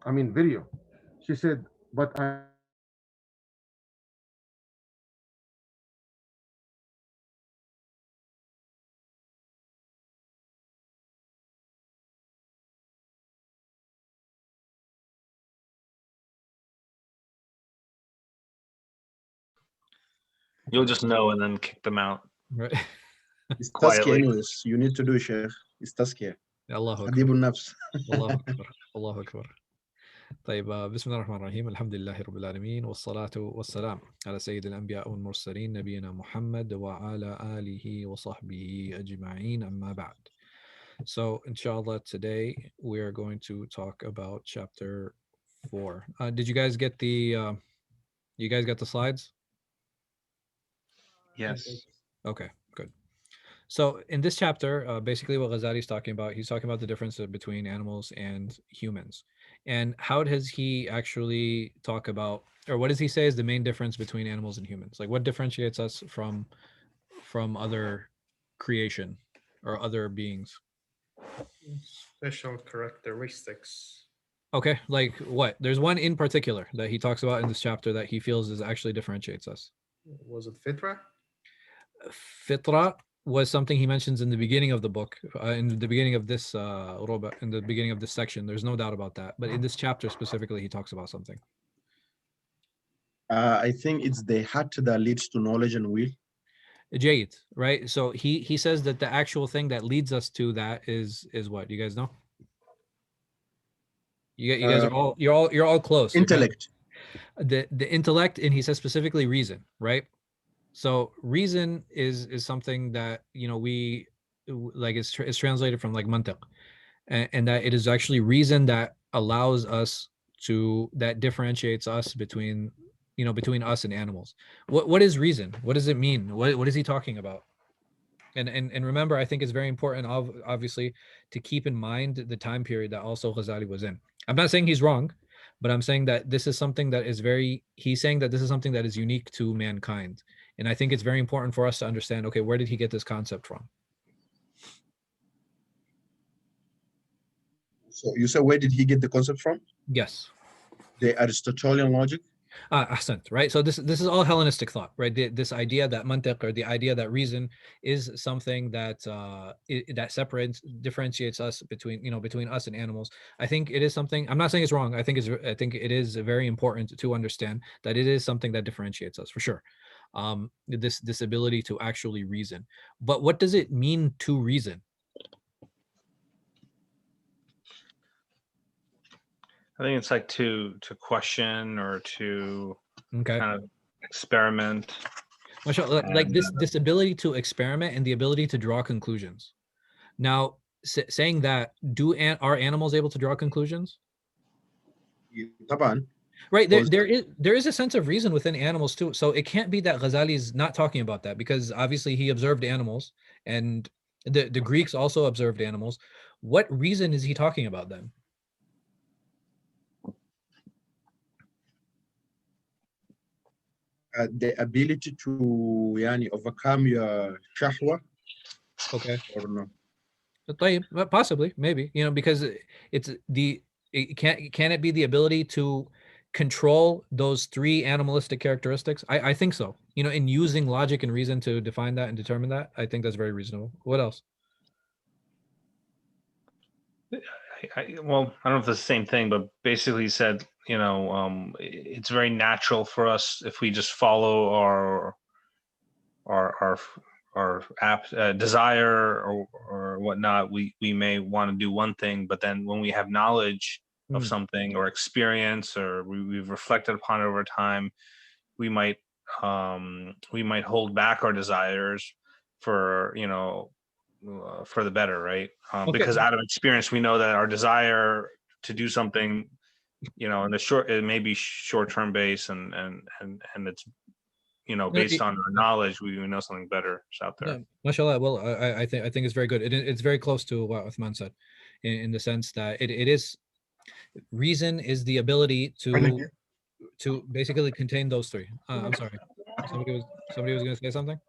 I mean video. She said, but I know that the Quran is clear that You'll just know and then kick them out Right. It's Tazkīyah quietly. anyways. You need to do, Sheikh. It's Tazkīyah. Allahu Akbar. Hadib al-Nafs. Allahu Akbar. Allahu Akbar. طيب بسم الله الرحمن الرحيم الحمد لله رب العالمين والصلاة والسلام على سيد الأنبياء والمرسلين نبينا محمد وعلى آله وصحبه أجمعين أما بعد. So inshallah today we are going to talk about chapter 4. Did you guys get the slides? Yes. Okay, good. So in this chapter, basically what Ghazali is talking about, he's talking about the difference between animals and humans. And how does he actually talk about, or what does he say is the main difference between animals and humans? Like what differentiates us from other creation or other beings? Special characteristics. Okay, like what? There's one in particular that he talks about in this chapter that he feels is actually differentiates us. Was it fitra? Fitra was something he mentions in the beginning of the book, in the beginning of this roba, in the beginning of this section. There's no doubt about that. But in this chapter specifically, he talks about something. I think it's the heart that leads to knowledge and will. Jayid, right? So he says that the actual thing that leads us to that is what? You guys know? You guys are all you're all close. Intellect. The intellect, and he says specifically reason, right? So reason is something that we like is translated from like mantiq, and that it is actually reason that allows us to that differentiates us between between us and animals. What is reason? What does it mean? What is he talking about? And remember, I think it's very important, obviously, to keep in mind the time period that also Ghazali was in. I'm not saying he's wrong, but I'm saying that this is something that is he's saying that this is something that is unique to mankind. And I think it's very important for us to understand, okay, where did he get this concept from? So you said, where did he get the concept from? Yes. The Aristotelian logic? Ahsant, right? So this is all Hellenistic thought, right? This idea that mantiq, or the idea that reason is something that that differentiates us between us and animals. I think it is something. I'm not saying it's wrong. I think it is very important to understand that it is something that differentiates us for sure. This ability to actually reason. But what does it mean to reason? I think it's like to question or to kind of experiment. Like this ability to experiment and the ability to draw conclusions. Now, saying that, are animals able to draw conclusions? Right. There is a sense of reason within animals too. So it can't be that Ghazali is not talking about that, because obviously he observed animals, and the Greeks also observed animals. What reason is he talking about then? The ability to overcome your shahwa. Okay. Or no? Possibly, maybe, because can it be the ability to control those three animalistic characteristics? I think so. In using logic and reason to define that and determine that, I think that's very reasonable. What else? Well, I don't know if it's the same thing, but basically he said, it's very natural for us if we just follow our desire or whatnot. We may want to do one thing, but then when we have knowledge of something or experience, or we've reflected upon it over time, we might hold back our desires for for the better, right? Because out of experience, we know that our desire to do something, in the short, it may be short-term base, and it's based on our knowledge, we know something better is out there. Yeah, mashallah. Well, I think it's very good. It's very close to what Uthman said, in the sense that it is reason is the ability to basically contain those three. I'm sorry, somebody was going to say something.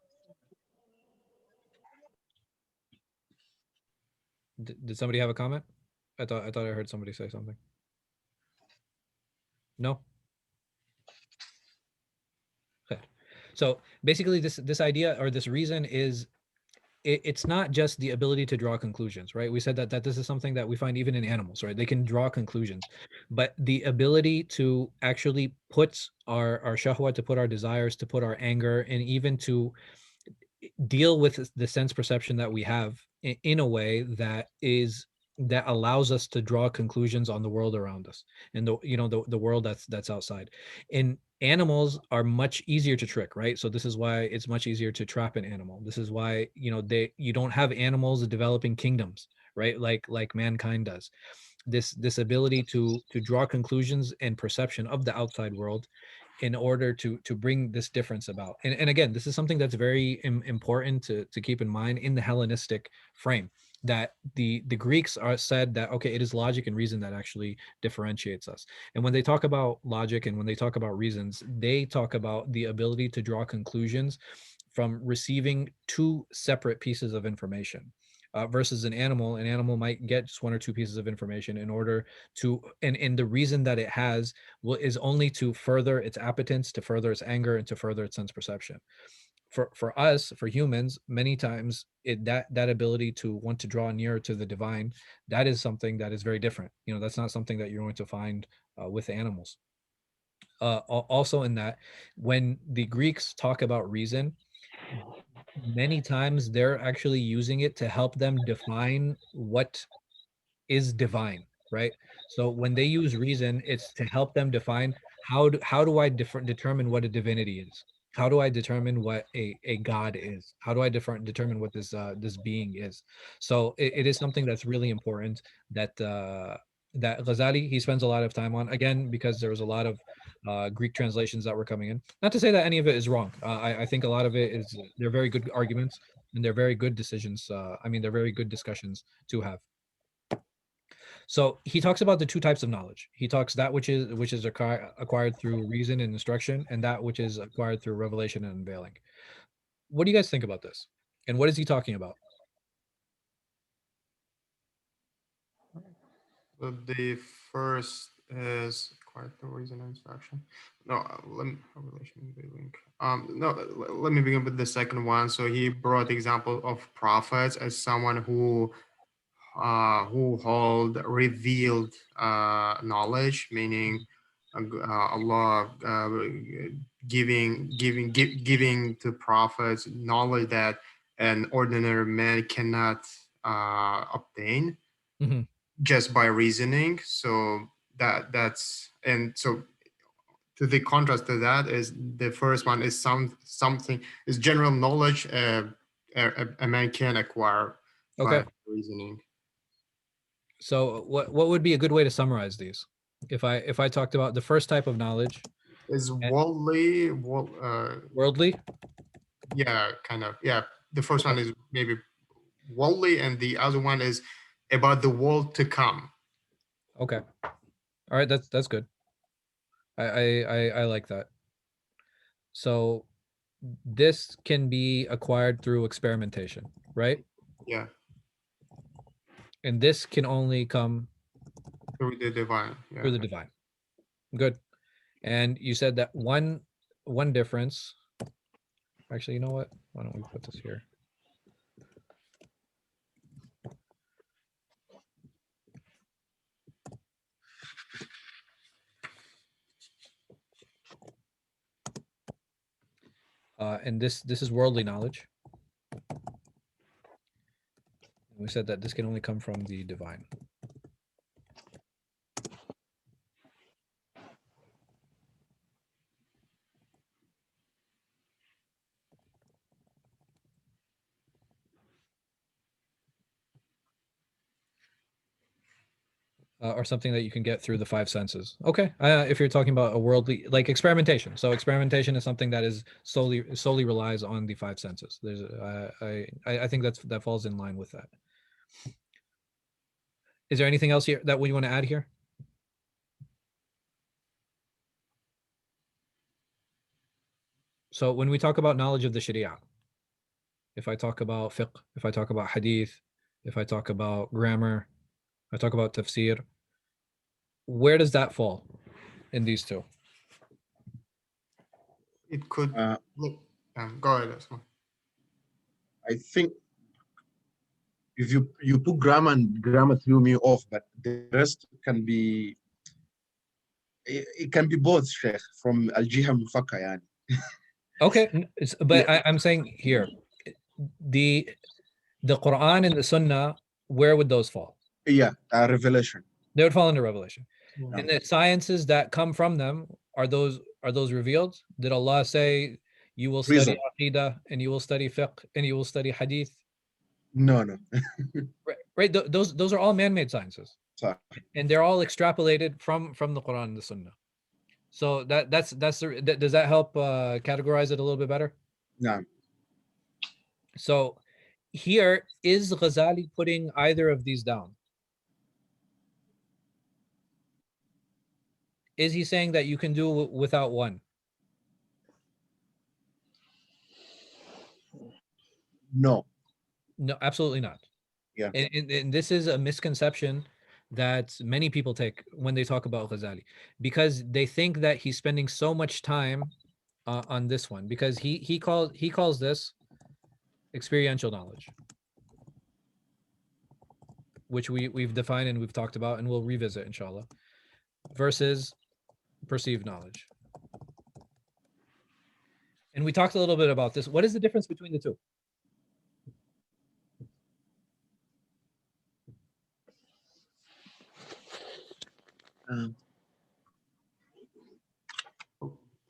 Did somebody have a comment? I thought I heard somebody say something. No. Okay. So basically, this idea or this reason is it's not just the ability to draw conclusions, right? We said that this is something that we find even in animals, right? They can draw conclusions, but the ability to actually put our shahwa, to put our desires, to put our anger, and even to deal with the sense perception that we have in a way that allows us to draw conclusions on the world around us and the world that's outside. And animals are much easier to trick, right? So this is why it's much easier to trap an animal. This is why you don't have animals developing kingdoms, right? Like mankind does. This ability to draw conclusions and perception of the outside world in order to bring this difference about. And again, this is something that's very important to keep in mind in the Hellenistic frame, that the Greeks are said that, okay, it is logic and reason that actually differentiates us. And when they talk about logic and when they talk about reasons, they talk about the ability to draw conclusions from receiving two separate pieces of information. Versus an animal might get just one or two pieces of information in order to, and the reason that it has is only to further its appetence, to further its anger, and to further its sense perception. For us, for humans, many times that ability to want to draw nearer to the divine, that is something that is very different. That's not something that you're going to find with animals. Also, in that, when the Greeks talk about reason, many times they're actually using it to help them define what is divine, right? So when they use reason, it's to help them define how do I determine what a divinity is? How do I determine what a god is? How do I determine what this being is? So it is something that's really important that Ghazali, he spends a lot of time on, again, because there was a lot of Greek translations that were coming in. Not to say that any of it is wrong. I think a lot of it is, they're very good arguments and they're very good decisions. They're very good discussions to have. So he talks about the two types of knowledge. He talks that which is acquired through reason and instruction, and that which is acquired through revelation and unveiling. What do you guys think about this? And what is he talking about? The first is quite the reason and instruction. No, let me revelation link. No, let me begin with the second one. So he brought the example of prophets as someone who hold revealed knowledge, meaning Allah giving to prophets knowledge that an ordinary man cannot obtain Mhm. just by reasoning. So that's and so to the contrast to that is the first one is something is general knowledge a man can acquire Okay. by reasoning. So what would be a good way to summarize these? If I talked about the first type of knowledge, Is and worldly, worldly. yeah, kind of, yeah. The first Okay. one is maybe worldly, and the other one is about the world to come. Okay. All right. That's good. I like that. So this can be acquired through experimentation, right? Yeah, And this can only come through the divine. through Yeah, the divine. Good. And you said that one difference. Actually, you know what? Why don't we put this here? And this is worldly knowledge. We said that this can only come from the divine. Or something that you can get through the five senses. Okay, if you're talking about a worldly, like experimentation. So experimentation is something that is solely relies on the five senses. There's I think that falls in line with that. Is there anything else here that we want to add here? So when we talk about knowledge of the Sharia, if I talk about fiqh, if I talk about hadith, if I talk about grammar, I talk about tafsir, where does that fall? in these two? It could look. Go ahead, Asma. I think if you put grammar threw me off, but the rest can be. It can be both, Sheikh, from al-jiha mufakka yani. Okay, but Yeah. I'm saying here, the Quran and the Sunnah, where would those fall? Yeah, revelation. They would fall under revelation. Yeah. And the sciences that come from them, are those revealed? Did Allah say you will study aqidah and you will study fiqh and you will study hadith? No. Right. Those are all man-made sciences, Sorry. and they're all extrapolated from the Quran and the Sunnah. So does that help categorize it a little bit better? No. So here, is Ghazali putting either of these down? Is he saying that you can do without one? No. No, absolutely not. Yeah. And this is a misconception that many people take when they talk about Ghazali, because they think that he's spending so much time on this one, because he calls this experiential knowledge, which we've defined and we've talked about and we'll revisit inshallah, versus perceived knowledge. And we talked a little bit about this. What is the difference between the two?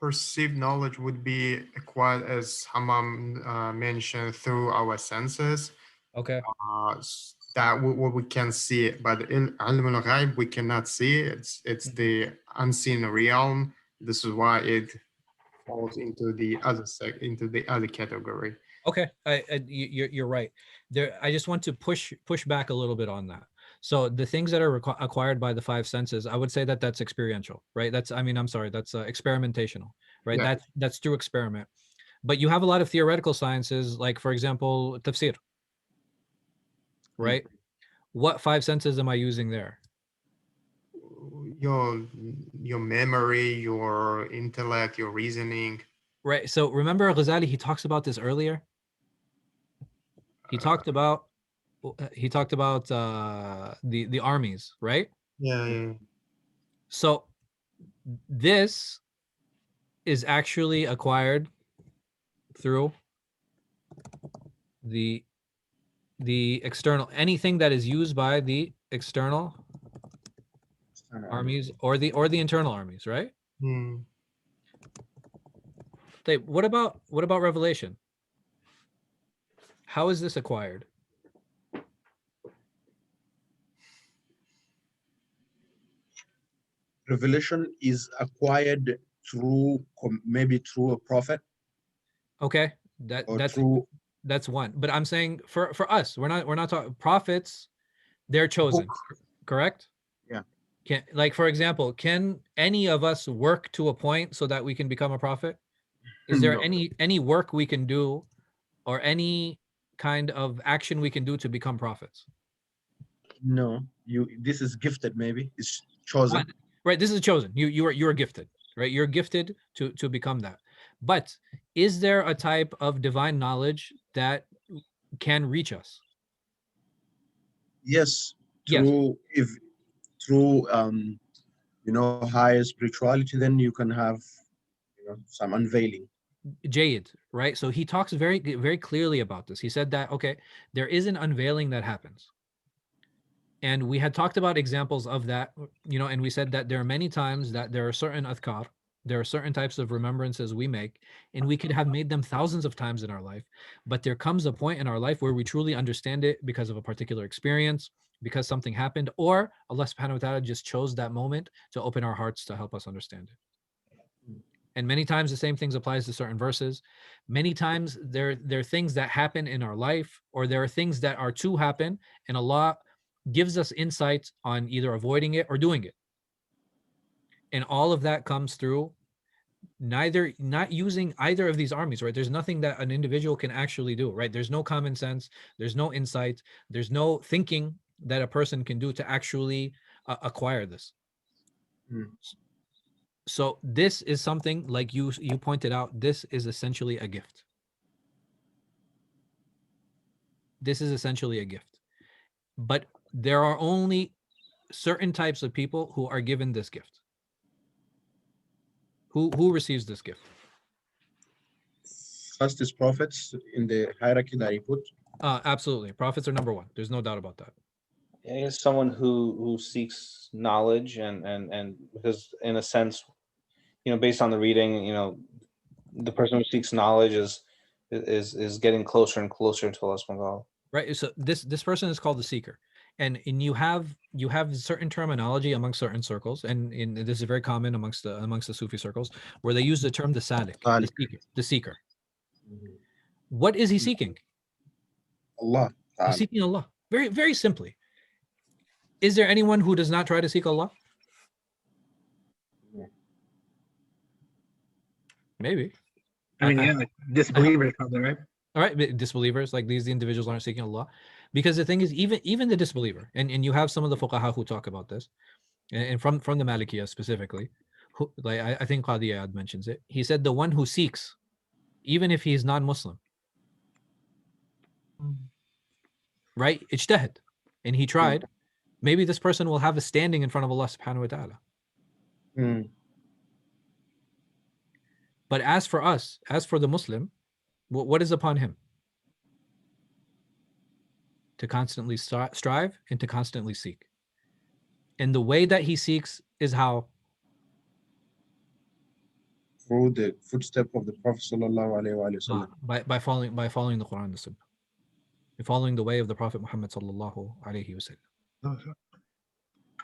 Perceived knowledge would be acquired, as Hammam mentioned, through our senses. Okay. That what we can see, but in Ilm al-Ghaib we cannot see. It's the unseen realm. This is why it falls into the other category. Okay, you're right. There, I just want to push back a little bit on that. So the things that are acquired by the five senses, I would say that that's experiential, right? That's experimentational, right? Yeah. That's through experiment. But you have a lot of theoretical sciences, like for example, tafsir, right? What five senses am I using there? Your memory, your intellect, your reasoning. Right. So remember Ghazali, he talks about this earlier. He talked about the armies, right? Yeah. So this is actually acquired through the external, anything that is used by the external armies or the internal armies, right? What about revelation? How is this acquired? Revelation is acquired through maybe through a prophet. Okay, that's one. But I'm saying for us, we're not talking prophets. They're chosen, correct? Yeah. Like for example, can any of us work to a point so that we can become a prophet? Is there No. any work we can do, or any kind of action we can do to become prophets? No, this is gifted, maybe it's chosen. Right, this is chosen. You are gifted, right? You're gifted to become that. But is there a type of divine knowledge that can reach us? Yes, Yes. through higher spirituality, then you can have some unveiling. Jayid, right? So he talks very, very clearly about this. He said that, okay, there is an unveiling that happens. And we had talked about examples of that, and we said that there are many times that there are certain adhkar, there are certain types of remembrances we make, and we could have made them thousands of times in our life. But there comes a point in our life where we truly understand it because of a particular experience, because something happened, or Allah subhanahu wa ta'ala just chose that moment to open our hearts to help us understand it. And many times the same things applies to certain verses. Many times there are things that happen in our life, or there are things that are to happen, and Allah gives us insight on either avoiding it or doing it. And all of that comes through not using either of these armies, right? There's nothing that an individual can actually do, right? There's no common sense, there's no insight, there's no thinking that a person can do to actually acquire this. So this is something like you pointed out, this is essentially a gift. This is essentially a gift. But there are only certain types of people who are given this gift. Who receives this gift? First is prophets in the hierarchy that he put. Absolutely. Prophets are number one. There's no doubt about that. Yeah, he's someone who seeks knowledge and because in a sense, based on the reading, the person who seeks knowledge is getting closer and closer to Allah subhanahu wa ta'ala. Right. So this person is called the seeker. And you have certain terminology amongst certain circles, and this is very common amongst the Sufi circles, where they use the term the salik, the seeker. What is he seeking? Allah. He's seeking Allah. Very, very simply. Is there anyone who does not try to seek Allah? Maybe. I mean, yeah, like disbelievers probably, right? All right, but disbelievers, like these individuals aren't seeking Allah, because the thing is, even the disbeliever, and you have some of the fuqaha who talk about this, and from the Malikiyah specifically, who, like I think Qadi Iyad mentions it. He said the one who seeks, even if he is non-Muslim, right? Ijtahad, and he tried. Maybe this person will have a standing in front of Allah subhanahu wa ta'ala. But as for us, as for the Muslim, what is upon him? To constantly strive and to constantly seek. And the way that he seeks is how? Through the footsteps of the Prophet sallallahu alaihi wasallam. By following the Quran and the Sunnah. By following the way of the Prophet Muhammad sallallahu alaihi wasallam.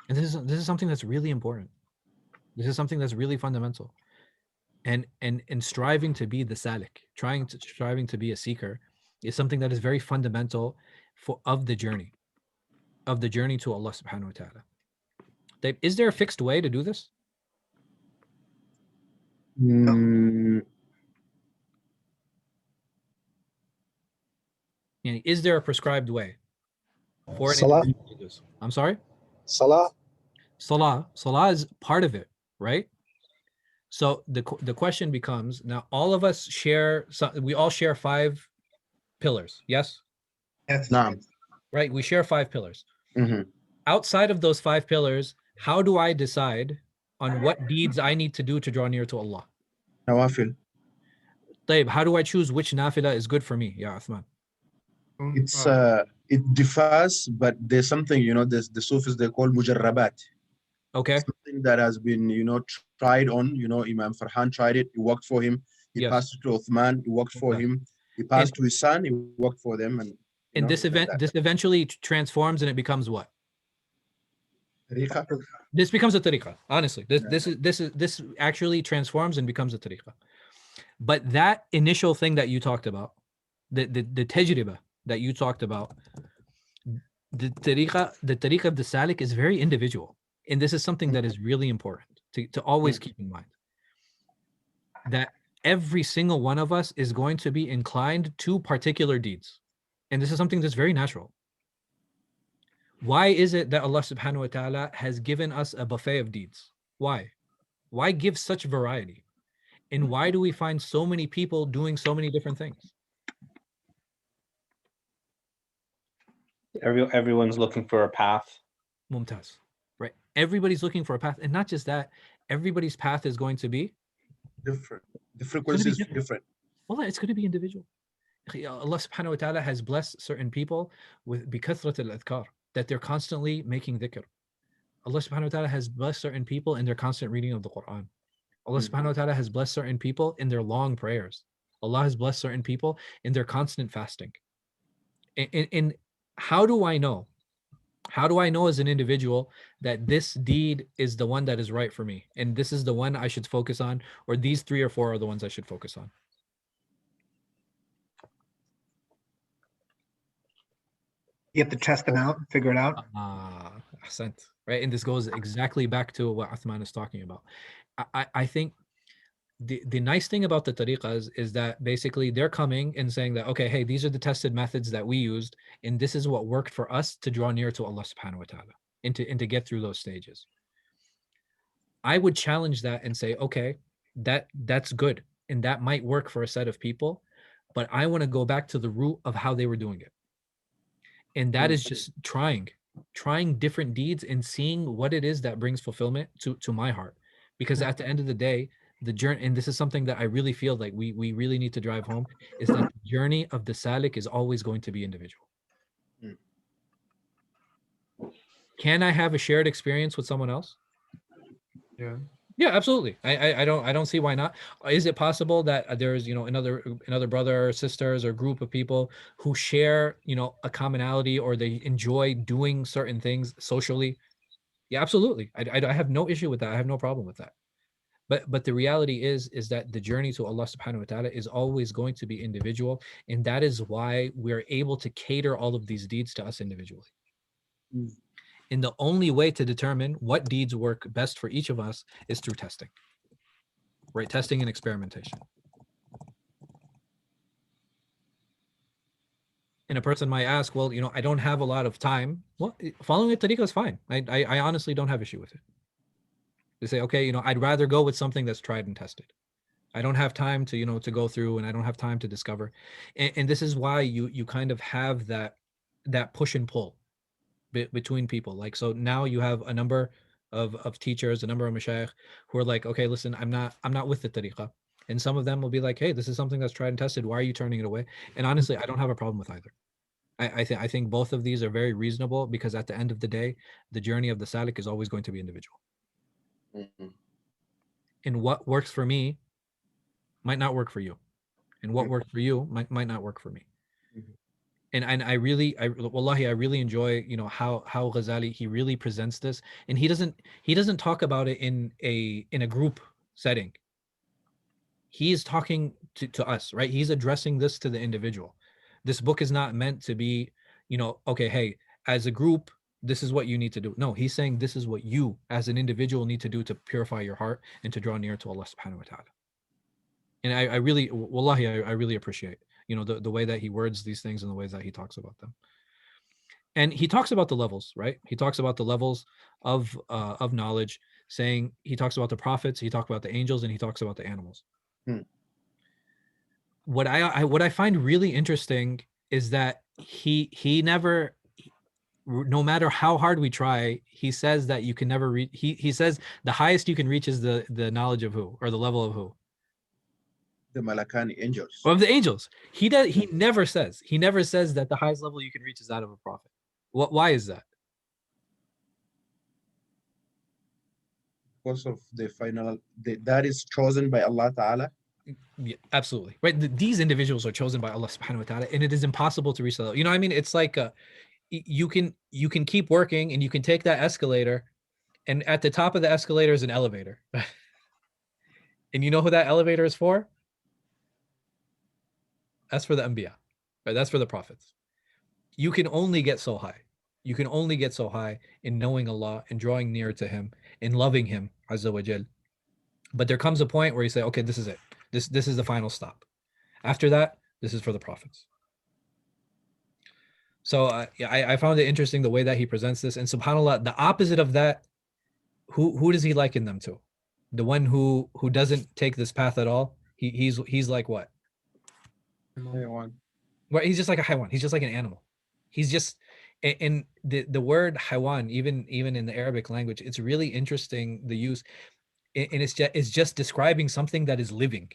And this is something that's really important. This is something that's really fundamental. And striving to be the salik, striving to be a seeker, is something that is very fundamental of the journey to Allah subhanahu wa ta'ala. Is there a fixed way to do this? Is there a prescribed way for an Salah. individual to do this? I'm sorry? Salah. Salah is part of it, right? So the question becomes, now all of us we all share 5 pillars, yes? Yes. Naam. Right, we share 5 pillars. Outside of those 5 pillars, how do I decide on what deeds I need to do to draw near to Allah? Nawafil. Taib, how do I choose which nafila is good for me? Ya Uthman. It's it differs, but there's something, the Sufis they call mujarrabat. Okay. Something that has been, tried on, Imam Farhan tried it, it worked for him. He Yes. passed it to Uthman, it worked for him. He passed to his son, it worked for them. And this eventually transforms and it becomes what? Tariqa. This becomes a tariqah. Honestly, this actually transforms and becomes a tariqah. But that initial thing that you talked about, the tajriba that you talked about, the tariqah of the salik is very individual. And this is something that is really important to always keep in mind. That every single one of us is going to be inclined to particular deeds. And this is something that's very natural. Why is it that Allah subhanahu wa ta'ala has given us a buffet of deeds? Why? Why give such variety? And why do we find so many people doing so many different things? Everyone's looking for a path. Mumtaz. Right. Everybody's looking for a path. And not just that, everybody's path is going to be Different. The frequency is different. Well, it's going to be individual. Allah subhanahu wa ta'ala has blessed certain people with bikathrat al-adhkar, that they're constantly making dhikr. Allah subhanahu wa ta'ala has blessed certain people in their constant reading of the Quran. Allah subhanahu wa ta'ala has blessed certain people in their long prayers. Allah has blessed certain people in their constant fasting. And how do I know? How do I know as an individual that this deed is the one that is right for me? And this is the one I should focus on, or these 3 or 4 are the ones I should focus on? You have to test them out, figure it out. Ahsant. Right. And this goes exactly back to what Uthman is talking about. I think the nice thing about the tariqas is that basically they're coming and saying that, okay, hey, these are the tested methods that we used, and this is what worked for us to draw near to Allah subhanahu wa ta'ala and to get through those stages. I would challenge that and say, okay, that's good. And that might work for a set of people, but I want to go back to the root of how they were doing it. And that is just trying different deeds and seeing what it is that brings fulfillment to my heart. Because at the end of the day, the journey, and this is something that I really feel like we really need to drive home, is that the journey of the salik is always going to be individual. Can I have a shared experience with someone else? Yeah. Yeah, absolutely. I don't see why not. Is it possible that there's, another brother or sisters or group of people who share, a commonality, or they enjoy doing certain things socially? Yeah, absolutely. I have no issue with that. I have no problem with that. But the reality is that the journey to Allah subhanahu wa ta'ala is always going to be individual. And that is why we're able to cater all of these deeds to us individually. And the only way to determine what deeds work best for each of us is through testing, right? Testing and experimentation. And a person might ask, well, I don't have a lot of time. Well, following a tariqah is fine. I honestly don't have issue with it. They say, okay, I'd rather go with something that's tried and tested. I don't have time to, to go through, and I don't have time to discover. And this is why you kind of have that push and pull between people. Like, so now you have a number of teachers, a number of mashayikh who are like, okay, listen, I'm not with the tariqah. And some of them will be like, hey, this is something that's tried and tested. Why are you turning it away? And honestly, I don't have a problem with either. I think both of these are very reasonable, because at the end of the day, the journey of the salik is always going to be individual. And what works for me might not work for you. And what works for you might not work for me. And I wallahi, I really enjoy, how Ghazāli, he really presents this, and he doesn't talk about it in a group setting. He's talking to us, right? He's addressing this to the individual. This book is not meant to be, okay, hey, as a group, this is what you need to do. No, he's saying this is what you as an individual need to do to purify your heart and to draw near to Allah subhanahu wa ta'ala. And I really, wallahi, I really appreciate, the way that he words these things and the ways that he talks about them. And he talks about the levels, right? He talks about the levels of knowledge, saying he talks about the prophets, he talks about the angels, and he talks about the animals. What I find really interesting is that he never, no matter how hard we try, he says that you can never reach. He says the highest you can reach is the knowledge of who, or the level of who? The Malakani angels. Of the angels. He never says that the highest level you can reach is that of a prophet. Why is that? Because of the final, that is chosen by Allah Ta'ala. Yeah, absolutely. Right. These individuals are chosen by Allah subhanahu wa ta'ala, and it is impossible to reach that level. I mean, it's like you can keep working, and you can take that escalator, and at the top of the escalator is an elevator. And you know who that elevator is for? That's for the Anbiya, right? That's for the prophets. You can only get so high. You can only get so high in knowing Allah and drawing near to Him and loving Him, Azza wa Jal. But there comes a point where you say, okay, this is it. This is the final stop. After that, this is for the prophets. So I found it interesting the way that he presents this. And subhanAllah, the opposite of that, who does he liken them to? The one who doesn't take this path at all. He's like what? Right, he's just like a haywan. He's just like an animal. He's just, and the word haywan, even in the Arabic language, it's really interesting, the use, and it's just describing something that is living,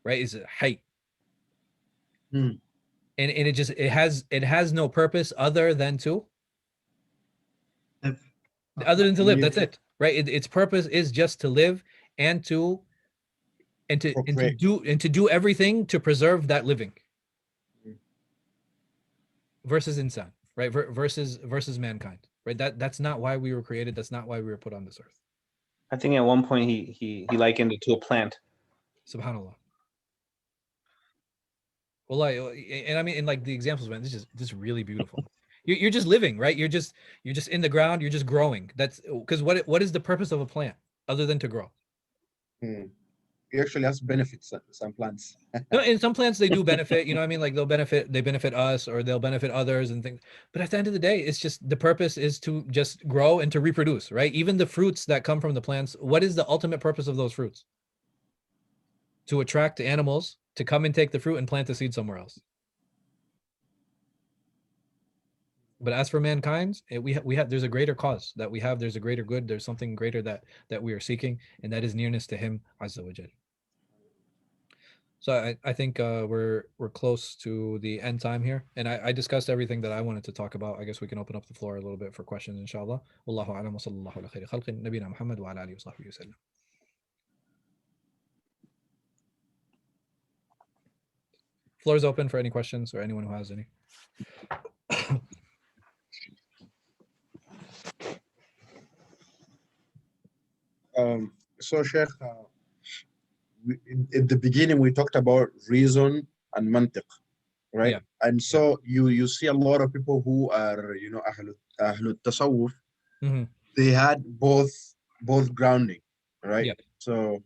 right? Is a hay. And it has no purpose other than to live. That's it, right? Its purpose is just to live and to do everything to preserve that living. Versus insan, right? Versus mankind, right? That's not why we were created. That's not why we were put on this earth. I think at one point he likened it to a plant. Subhanallah. Well, and I mean, and like the examples, man, this is really beautiful. You're just living, right? You're just in the ground. You're just growing. That's because what is the purpose of a plant other than to grow? actually has benefits, some plants. No, in some plants they do benefit, you know what I mean? Like they benefit us or they'll benefit others and things. But at the end of the day, it's just the purpose is to just grow and to reproduce, right? Even the fruits that come from the plants, what is the ultimate purpose of those fruits? To attract animals to come and take the fruit and plant the seed somewhere else. But as for mankind, we have there's a greater cause that we have, there's a greater good, there's something greater that we are seeking, and that is nearness to him, Azza wa Jal. So I think we're close to the end time here, and I discussed everything that I wanted to talk about. I guess we can open up the floor a little bit for questions, inshallah. Wallahu a'lam wa sallallahu ala khayri khalqin nabina Muhammad wa ala alihi wa sahbihi wa sallam. Floor is open for any questions or anyone who has any. So Sheikh, at the beginning we talked about reason and mantiq, right? Yeah. And so you see a lot of people who are, you know, ahlul tasawwuf, they had both grounding, right? Yeah. So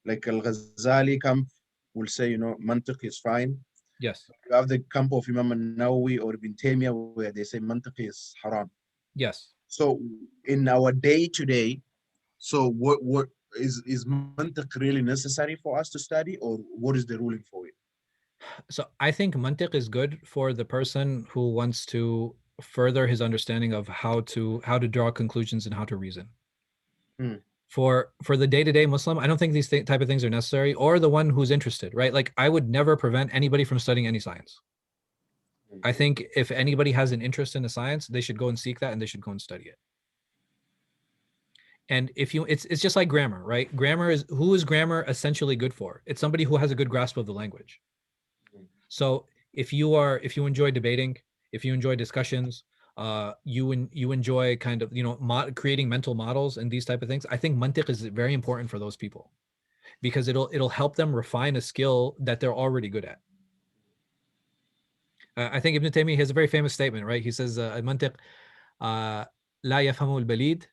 like Al-Ghazāli camp will say, you know, mantiq is fine. Yes. You have the camp of Imam al-Nawawi or Ibn Taymiyyah where they say mantiq is haram. Yes. So in our day to day, so what is mantiq really necessary for us to study, or what is the ruling for it? So I think mantiq is good for the person who wants to further his understanding of how to draw conclusions and how to reason. For the day-to-day Muslim, I don't think these type of things are necessary, or the one who's interested, right? Like I would never prevent anybody from studying any science. I think if anybody has an interest in a science, they should go and seek that and they should go and study it. And if you, it's just like grammar, right? Who is grammar essentially good for? It's somebody who has a good grasp of the language. So if you enjoy debating, if you enjoy discussions, you enjoy kind of, you know, creating mental models and these type of things, I think mantiq is very important for those people because it'll help them refine a skill that they're already good at. I think Ibn Taymiyyah has a very famous statement, right? He says, "Mantiq la yafhamu al-balid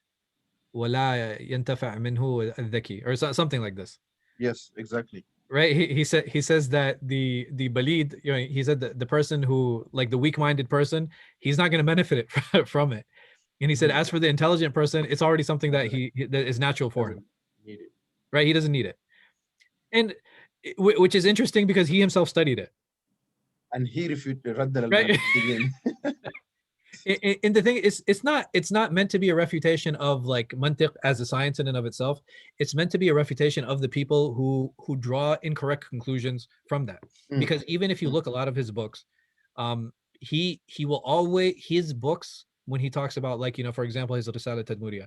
wa la yantafa'u minhu al-dhaki," or something like this. Yes, exactly. Right? He says that the balid, you know, he said that the person who, like the weak-minded person, he's not going to benefit it from it. And he said, as for the intelligent person, it's already something that that is natural for him. Need it. Right? He doesn't need it. And which is interesting because he himself studied it. And he refuted Radd Right. again. And the thing is, it's not meant to be a refutation of like mantiq as a science in and of itself. It's meant to be a refutation of the people who draw incorrect conclusions from that. Because even if you look a lot of his books, he will always, his books, when he talks about, like, you know, for example, his Risala Tadmuriyah,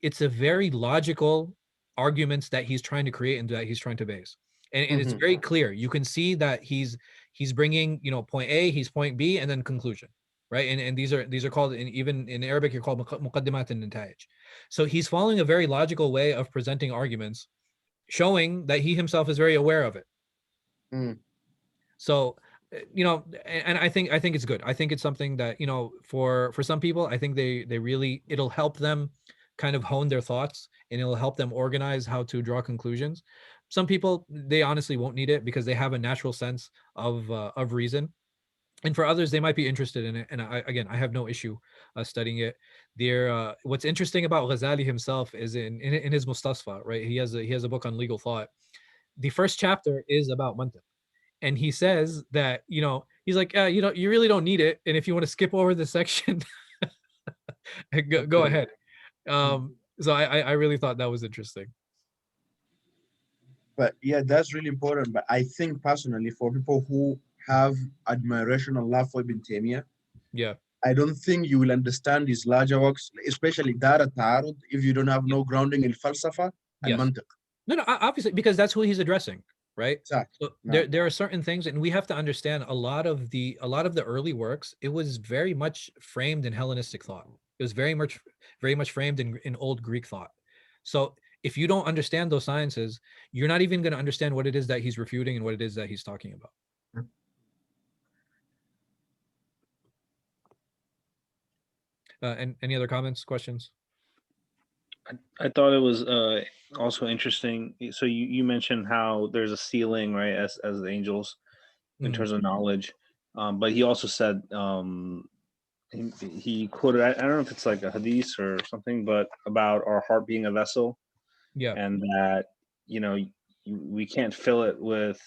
it's a very logical arguments that he's trying to create and that he's trying to base. And it's very clear. You can see that he's bringing, you know, point A, he's point B, and then conclusion, right? And these are called, even in Arabic, you're called muqaddimat and nata'ij. So he's following a very logical way of presenting arguments, showing that he himself is very aware of it. So, you know, and I think it's good. I think it's something that, you know, for some people, I think they really, it'll help them kind of hone their thoughts and it'll help them organize how to draw conclusions. Some people, they honestly won't need it because they have a natural sense of reason. And for others, they might be interested in it. And I have no issue studying it. What's interesting about Ghazāli himself is in his Mustasfa, right? He has a book on legal thought. The first chapter is about mantiq. And he says that, you know, he's like, you know, you really don't need it. And if you want to skip over this section, go ahead. So I really thought that was interesting. But yeah, that's really important. But I think personally, for people who have admiration and love for Ibn Taymiyyah, yeah, I don't think you will understand his larger works, especially Dar al-Ta'arud, if you don't have no grounding in falsafa and mantiq. No, obviously, because that's who he's addressing, right? Exactly. So there are certain things, and we have to understand a lot of the early works, it was very much framed in Hellenistic thought. It was very much framed in old Greek thought. So if you don't understand those sciences, you're not even going to understand what it is that he's refuting and what it is that he's talking about. And any other comments, questions? I thought it was also interesting. So you mentioned how there's a ceiling, right, as the angels in Mm. terms of knowledge. But he also said he quoted, I don't know if it's like a hadith or something, but about our heart being a vessel, Yeah. and that we can't fill it with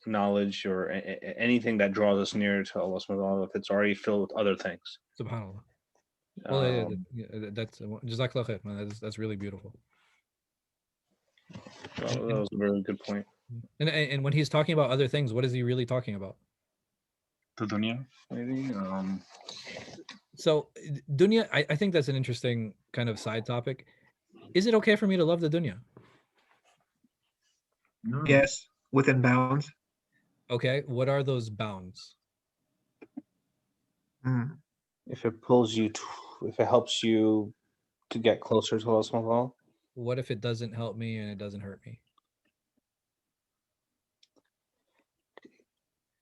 knowledge or anything that draws us near to Allah subhanahu wa ta'ala if it's already filled with other things. Subhanallah. Well, yeah, Um, that's Jazakallah khair, man. That's really beautiful. that was a very good point. And when he's talking about other things, what is he really talking about? The dunya, maybe. So dunya, I think that's an interesting kind of side topic. Is it okay for me to love the dunya? No. Yes, within bounds. Okay, what are those bounds? Mm. If it pulls you, if it helps you to get closer to Allah subhanahu wa ta'ala. What if it doesn't help me and it doesn't hurt me?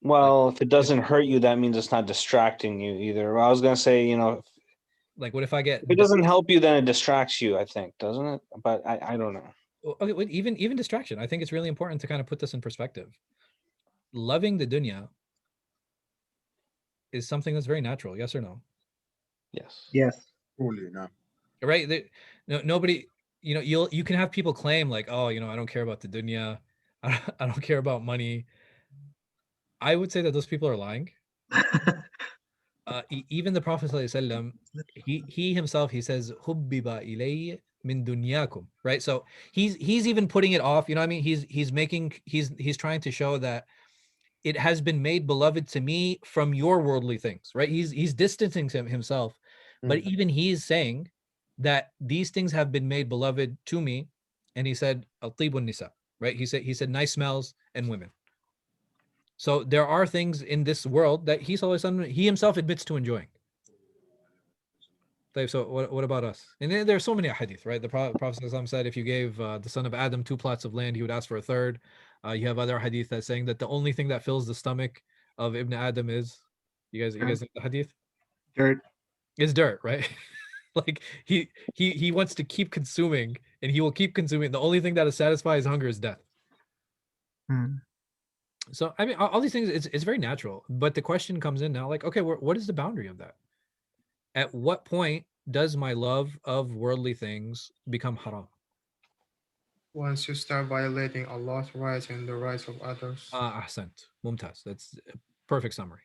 Well, if it doesn't hurt you, that means it's not distracting you either. Well, I was gonna say, Like, what if I get if it doesn't help you, then it distracts you, I think, doesn't it? But I don't know. okay, even distraction? I think it's really important to kind of put this in perspective. Loving the dunya is something that's very natural. Yes or no? Yes. Yes. Truly, no. Right? Nobody, you can have people claim like, oh, I don't care about the dunya. I don't care about money. I would say that those people are lying. Even the Prophet ﷺ, he himself, he says, "Hubbiba ilayya min dunyakum," right? So he's even putting it off. You know what I mean? He's trying to show that it has been made beloved to me from your worldly things, right? He's distancing himself, but even he's saying that these things have been made beloved to me, and he said al-tibun nisa, right? He said nice smells and women. So there are things in this world that he himself admits to enjoying. So what about us? And there are so many hadith, right? The Prophet said if you gave the son of Adam 2 plots of land, he would ask for a third. You have other hadith that's saying that the only thing that fills the stomach of Ibn Adam is, you guys know the hadith? Dirt. Is dirt, right? Like he wants to keep consuming, and he will keep consuming. The only thing that satisfies hunger is death. Mm. So I mean, all these things, it's very natural. But the question comes in now, like, okay, what is the boundary of that? At what point does my love of worldly things become haram? Once you start violating Allah's rights and the rights of others. Ahsant, mumtaz. That's a perfect summary.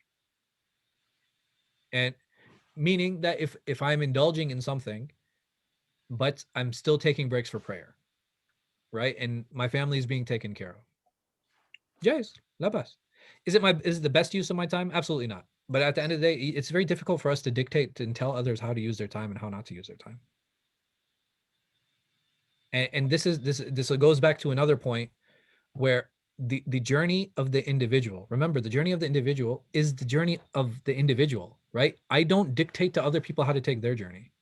And meaning that if I'm indulging in something, but I'm still taking breaks for prayer, right? And my family is being taken care of. Yes, labas. Is it the best use of my time? Absolutely not. But at the end of the day, it's very difficult for us to dictate and tell others how to use their time and how not to use their time. And this goes back to another point where the journey of the individual, remember, the journey of the individual is the journey of the individual, right? I don't dictate to other people how to take their journey.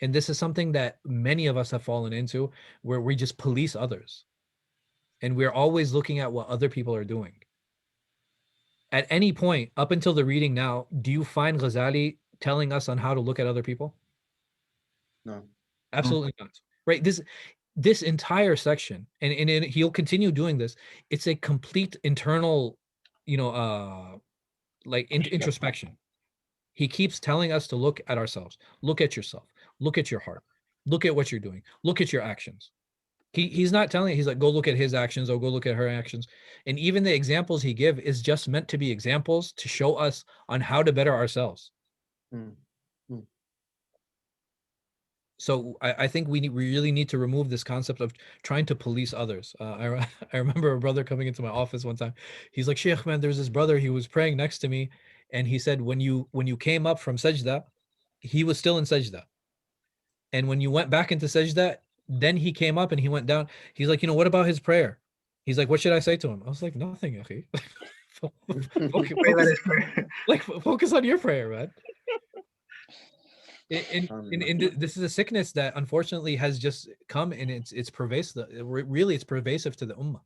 And this is something that many of us have fallen into, where we just police others. And we're always looking at what other people are doing. At any point, up until the reading now, do you find Ghazāli telling us on how to look at other people? No. Absolutely not. Right? This entire section, and he'll continue doing this, it's a complete internal, introspection. He keeps telling us to look at ourselves, look at yourself, look at your heart, look at what you're doing, look at your actions. He's not telling, he's like, go look at his actions or go look at her actions. And even the examples he give is just meant to be examples to show us on how to better ourselves. So I think we really need to remove this concept of trying to police others. I remember a brother coming into my office one time. He's like, Sheikh, man, there's this brother, he was praying next to me. And he said, when you came up from sajda, he was still in sajda. And when you went back into sajda, then he came up and he went down. He's like, what about his prayer? He's like, what should I say to him? I was like, nothing, akhi. Focus on your prayer, man. This is a sickness that unfortunately has just come, and it's pervasive. Really, it's pervasive to the ummah.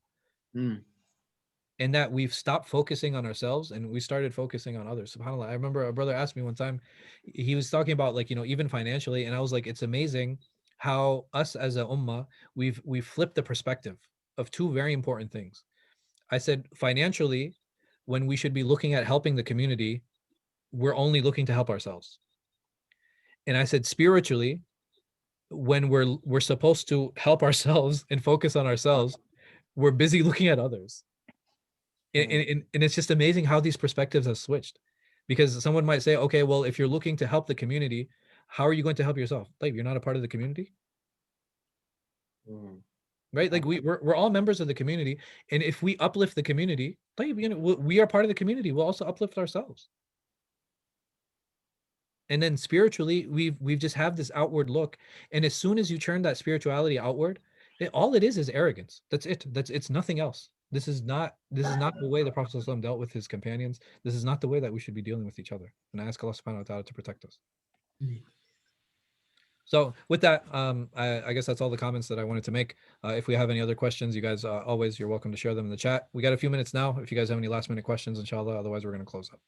And that we've stopped focusing on ourselves and we started focusing on others. SubhanAllah. I remember a brother asked me one time, he was talking about even financially, and I was like, it's amazing how us as a ummah, we've flipped the perspective of two very important things. I said financially, when we should be looking at helping the community, we're only looking to help ourselves. And I said spiritually, when we're supposed to help ourselves and focus on ourselves, we're busy looking at others. And it's just amazing how these perspectives have switched. Because someone might say, okay, well, if you're looking to help the community, how are you going to help yourself? Like, you're not a part of the community, right? Like we're all members of the community, and if we uplift the community, like, you know, we are part of the community. We'll also uplift ourselves. And then spiritually, we've just have this outward look, and as soon as you turn that spirituality outward, all it is arrogance. That's it. It's nothing else. This is not the way the Prophet ﷺ dealt with his companions. This is not the way that we should be dealing with each other. And I ask Allah subhanahu wa ta'ala to protect us. So with that, I guess that's all the comments that I wanted to make. If we have any other questions, you guys, always, you're welcome to share them in the chat. We got a few minutes now. If you guys have any last minute questions, inshallah, otherwise we're going to close up.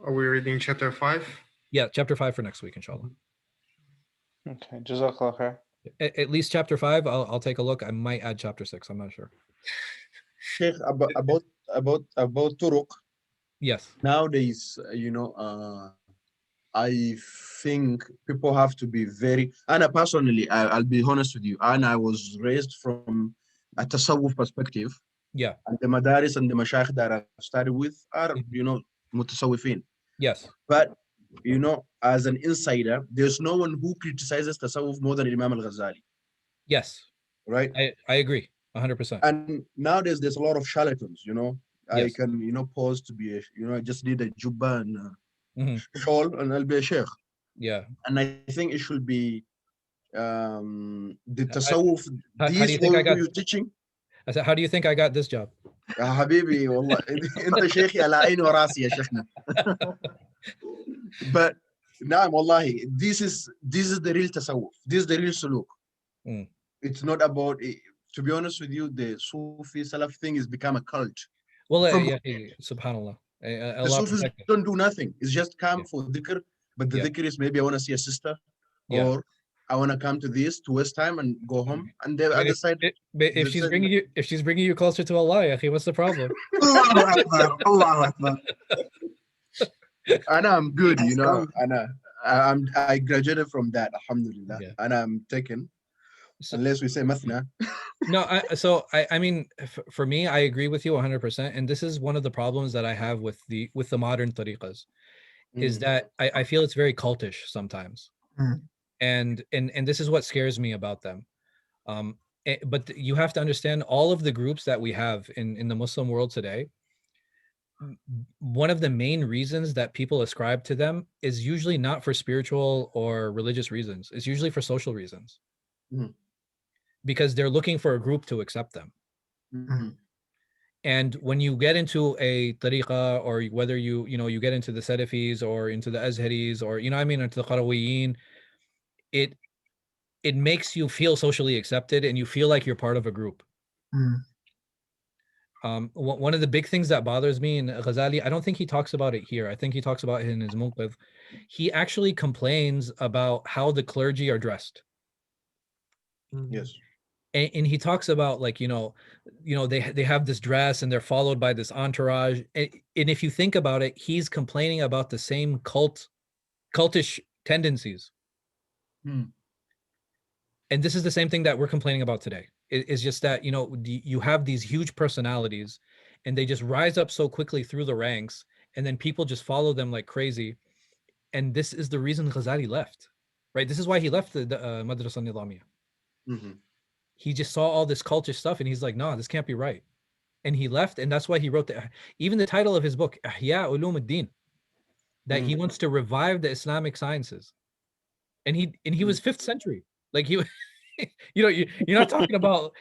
Are we reading chapter 5? Yeah, chapter 5 for next week, inshallah. Okay, Jazakallah khair. At least chapter 5, I'll take a look. I might add chapter 6. I'm not sure. Sheikh, about turuq. Yes. Nowadays, I think people have to be very. And personally, I'll be honest with you. And I was raised from a tasawwuf perspective. Yeah. And the madaris and the mashayikh that I studied with are, mutasawwifin. Yes. But, as an insider, there's no one who criticizes tasawwuf more than Imam al-Ghazāli. Yes. Right? I agree 100%. And nowadays there's a lot of charlatans, Yes. I can, pose to be, I just need a jubba and shawl and I'll be a sheikh. Yeah. And I think it should be the tasawwuf, how do these you think I got you're teaching. I said, how do you think I got this job? يا حبيبي والله انت شيخي على عيني وراسي يا شيخنا. But نعم والله, this is the real tasawwuf. This is the real suluk. It's not about, to be honest with you, the Sufi Salaf thing has become a cult. Well, subhanallah. The Sufis don't do nothing. It's just come for dhikr, but the dhikr is maybe I want to see a sister, or I want to come to this to waste time and go home. And the other side, if she's bringing you closer to Allah, what's the problem? Allahu Akbar. And I'm good, and I graduated from that, alhamdulillah, and I'm taken. Unless we say mathna. No, I mean, for me, I agree with you 100%. And this is one of the problems that I have with the modern tariqas, is that I feel it's very cultish sometimes. And this is what scares me about them. But you have to understand, all of the groups that we have in the Muslim world today, one of the main reasons that people ascribe to them is usually not for spiritual or religious reasons. It's usually for social reasons. Because they're looking for a group to accept them. And when you get into a tariqa, or whether you get into the Salafis or into the Azharis, or into the Qarawiyyin, it makes you feel socially accepted and you feel like you're part of a group. One of the big things that bothers me in Ghazāli, I don't think he talks about it here. I think he talks about it in his Munqidh. He actually complains about how the clergy are dressed. Yes. And he talks about, like, they have this dress and they're followed by this entourage. And if you think about it, he's complaining about the same cultish tendencies. And this is the same thing that we're complaining about today. It's just that, you have these huge personalities and they just rise up so quickly through the ranks, and then people just follow them like crazy. And this is the reason Ghazāli left, right? This is why he left the Madrasa Nizamiyya. He just saw all this culture stuff and he's like, no, this can't be right. And he left, and that's why he wrote even the title of his book, Iḥyā Ulūm al-Dīn, that he wants to revive the Islamic sciences. And he was 5th century. Like, you're not talking about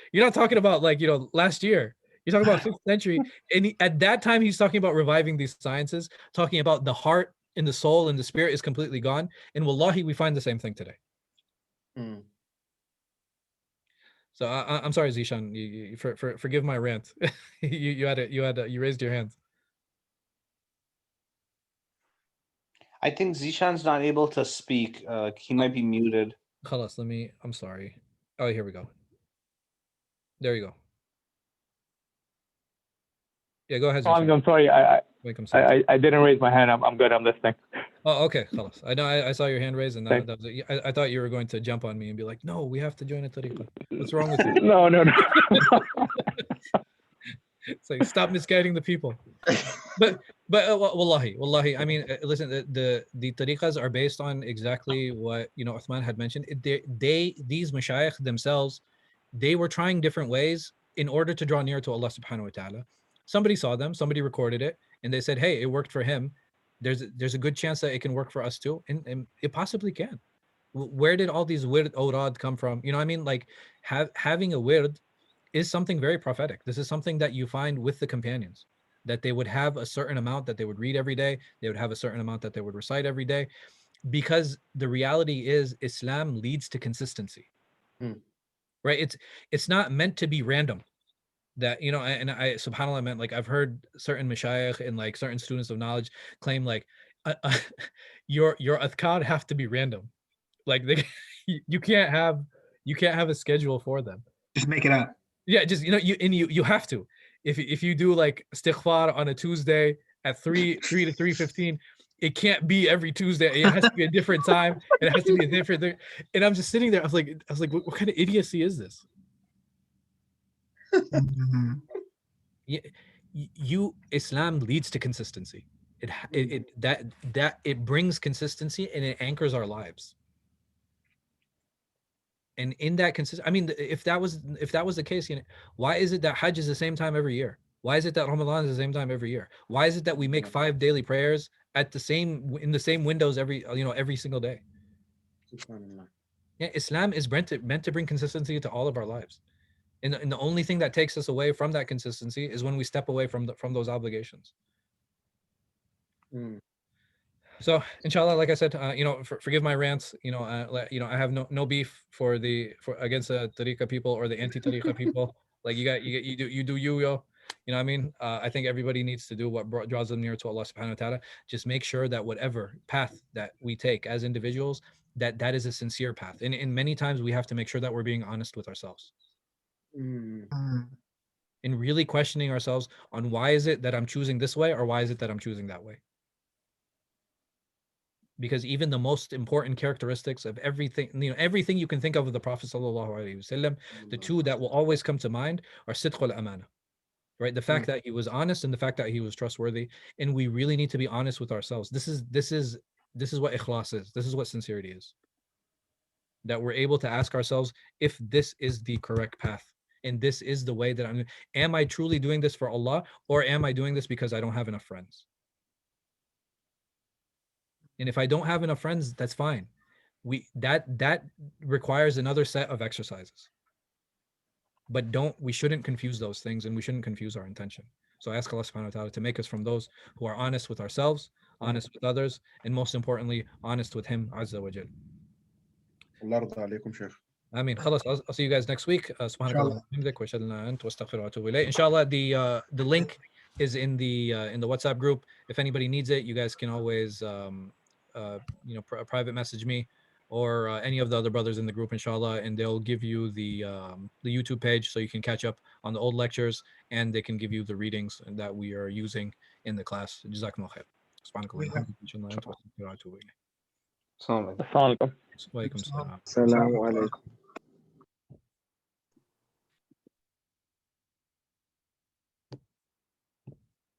like, last year. You're talking about 5th century. And at that time, he's talking about reviving these sciences, talking about the heart and the soul and the spirit is completely gone. And wallahi, we find the same thing today. So I'm sorry, Zishan. You forgive my rant. You raised your hand. I think Zishan's not able to speak. He might be muted. Khalas, I'm sorry. Oh, here we go. There you go. Yeah, go ahead. Oh, Zafar. I'm sorry. Welcome, sir. I didn't raise my hand. I'm good. I'm listening. Oh, okay. Khalas. I know I saw your hand raised, and Thanks. that was it. I thought you were going to jump on me and be like, no, we have to join a tariqah. What's wrong with you? No. It's like, stop misguiding the people. But wallahi, I mean, listen, the tariqas are based on exactly what Uthman had mentioned. These mashayikh themselves, they were trying different ways in order to draw near to Allah subhanahu wa ta'ala. Somebody saw them, somebody recorded it, and they said, hey, it worked for him. There's a good chance that it can work for us too, and it possibly can. Where did all these wird awrad come from? You know what I mean? Like having a wird is something very prophetic. This is something that you find with the companions, that they would have a certain amount that they would read every day. They would have a certain amount that they would recite every day, because the reality is Islam leads to consistency. Right? It's not meant to be random. That, and I, subhanAllah, meant, like, I've heard certain mashayikh and like certain students of knowledge claim like your adhkar have to be random. Like you can't have a schedule for them. Just make it up. Yeah, just you have to. If you do like istighfar on a Tuesday at 3 to 3:15, it can't be every Tuesday. It has to be a different time. It has to be a different thing. And I'm just sitting there. I was like, what kind of idiocy is this? Mhm. Islam leads to consistency. It brings consistency, and it anchors our lives. And in that I mean, if that was the case, why is it that Hajj is the same time every year? Why is it that Ramadan is the same time every year? Why is it that we make 5 daily prayers in the same windows every single day? Yeah, Islam is meant to bring consistency to all of our lives. And the only thing that takes us away from that consistency is when we step away from those obligations. So, inshallah, like I said, forgive my rants. I have no beef against the tariqa people or the anti-tariqa people. Like you do yo. You know what I mean? I think everybody needs to do what draws them near to Allah subhanahu wa ta'ala. Just make sure that whatever path that we take as individuals, that is a sincere path. And many times we have to make sure that we're being honest with ourselves. Mm. And really questioning ourselves on why is it that I'm choosing this way, or why is it that I'm choosing that way? Because even the most important characteristics of everything, everything you can think of the Prophet sallallahu alaihi wasallam, the two that will always come to mind are sidq wal amana, right? The fact that he was honest and the fact that he was trustworthy. And we really need to be honest with ourselves. This is what ikhlas is. This is what sincerity is. That we're able to ask ourselves if this is the correct path. And this is the way that am I truly doing this for Allah, or am I doing this because I don't have enough friends? And if I don't have enough friends, that's fine. That requires another set of exercises. But we shouldn't confuse those things, and we shouldn't confuse our intention. So I ask Allah subhanahu wa ta'ala to make us from those who are honest with ourselves, honest with others, and most importantly, honest with Him Azza wa Jal. الله يرضى عليكم شيخ. I mean, خلاص, I'll see you guys next week. Subhanakallah wa bihamdik wa ashhadu an la ilaha illa anta astaghfiruka wa atubu ilayk. Inshallah, the link is in the WhatsApp group. If anybody needs it, you guys can always private message me or any of the other brothers in the group, inshallah, and they'll give you the YouTube page so you can catch up on the old lectures, and they can give you the readings that we are using in the class. Jazakumullah khair. Subhanakallah wa bihamdik wa ashhadu an la ilaha illa anta astaghfiruka wa atubu ilayk. Assalamu alaikum. Wa alaikum salam. Assalamu alaikum.